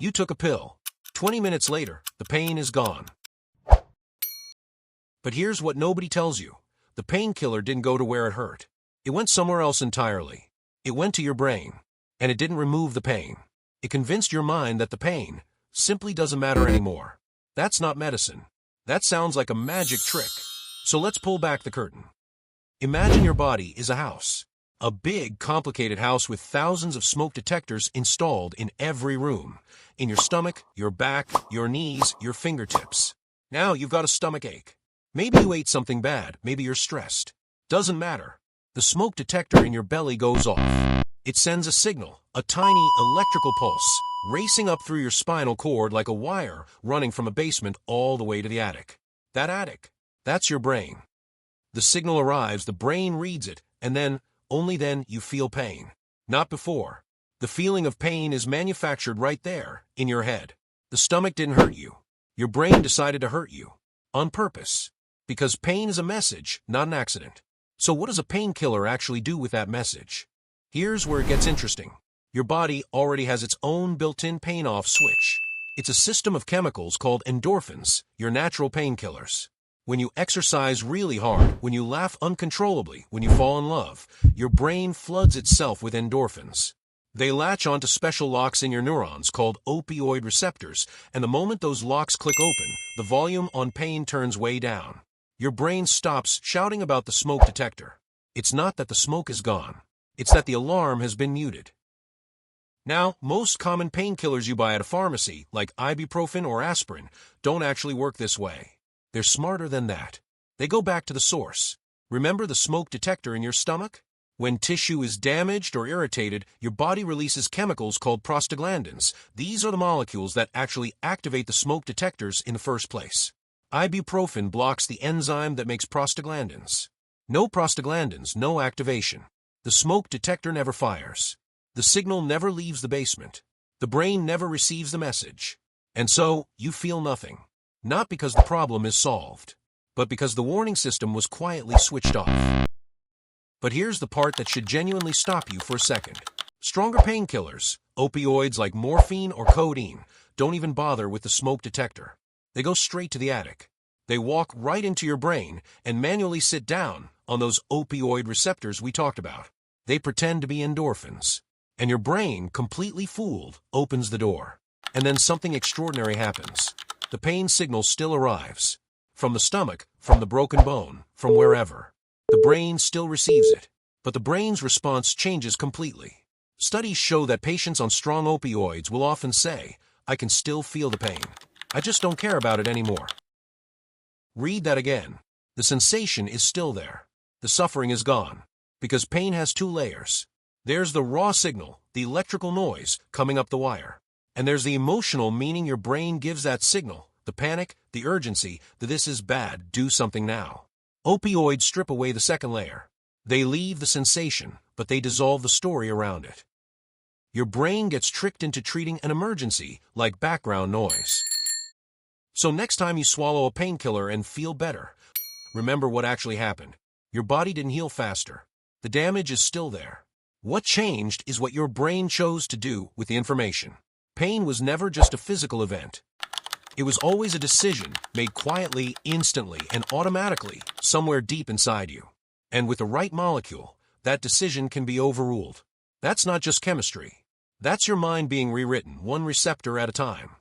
You took a pill. 20 minutes later, the pain is gone. But here's what nobody tells you. The painkiller didn't go to where it hurt. It went somewhere else entirely. It went to your brain. And it didn't remove the pain. It convinced your mind that the pain simply doesn't matter anymore. That's not medicine. That sounds like a magic trick. So let's pull back the curtain. Imagine your body is a house. A big, complicated house with thousands of smoke detectors installed in every room. In your stomach, your back, your knees, your fingertips. Now you've got a stomach ache. Maybe you ate something bad, maybe you're stressed. Doesn't matter. The smoke detector in your belly goes off. It sends a signal, a tiny electrical pulse, racing up through your spinal cord like a wire running from a basement all the way to the attic. That attic, that's your brain. The signal arrives, the brain reads it, and then, only then, you feel pain. Not before. The feeling of pain is manufactured right there, in your head. The stomach didn't hurt you. Your brain decided to hurt you. On purpose. Because pain is a message, not an accident. So what does a painkiller actually do with that message? Here's where it gets interesting. Your body already has its own built-in pain-off switch. It's a system of chemicals called endorphins, your natural painkillers. When you exercise really hard, when you laugh uncontrollably, when you fall in love, your brain floods itself with endorphins. They latch onto special locks in your neurons called opioid receptors, and the moment those locks click open, the volume on pain turns way down. Your brain stops shouting about the smoke detector. It's not that the smoke is gone. It's that the alarm has been muted. Now, most common painkillers you buy at a pharmacy, like ibuprofen or aspirin, don't actually work this way. They're smarter than that. They go back to the source. Remember the smoke detector in your stomach? When tissue is damaged or irritated, your body releases chemicals called prostaglandins. These are the molecules that actually activate the smoke detectors in the first place. Ibuprofen blocks the enzyme that makes prostaglandins. No prostaglandins, no activation. The smoke detector never fires. The signal never leaves the basement. The brain never receives the message. And so, you feel nothing. Not because the problem is solved, but because the warning system was quietly switched off. But here's the part that should genuinely stop you for a second. Stronger painkillers, opioids like morphine or codeine, don't even bother with the smoke detector. They go straight to the attic. They walk right into your brain and manually sit down on those opioid receptors we talked about. They pretend to be endorphins. And your brain, completely fooled, opens the door. And then something extraordinary happens. The pain signal still arrives. From the stomach, from the broken bone, from wherever. The brain still receives it. But the brain's response changes completely. Studies show that patients on strong opioids will often say, "I can still feel the pain. I just don't care about it anymore." Read that again. The sensation is still there. The suffering is gone. Because pain has two layers. There's the raw signal, the electrical noise, coming up the wire. And there's the emotional meaning your brain gives that signal, the panic, the urgency, the "this is bad, do something now." Opioids strip away the second layer. They leave the sensation, but they dissolve the story around it. Your brain gets tricked into treating an emergency like background noise. So next time you swallow a painkiller and feel better, remember what actually happened. Your body didn't heal faster. The damage is still there. What changed is what your brain chose to do with the information. Pain was never just a physical event. It was always a decision made quietly, instantly, and automatically somewhere deep inside you. And with the right molecule, that decision can be overruled. That's not just chemistry. That's your mind being rewritten, one receptor at a time.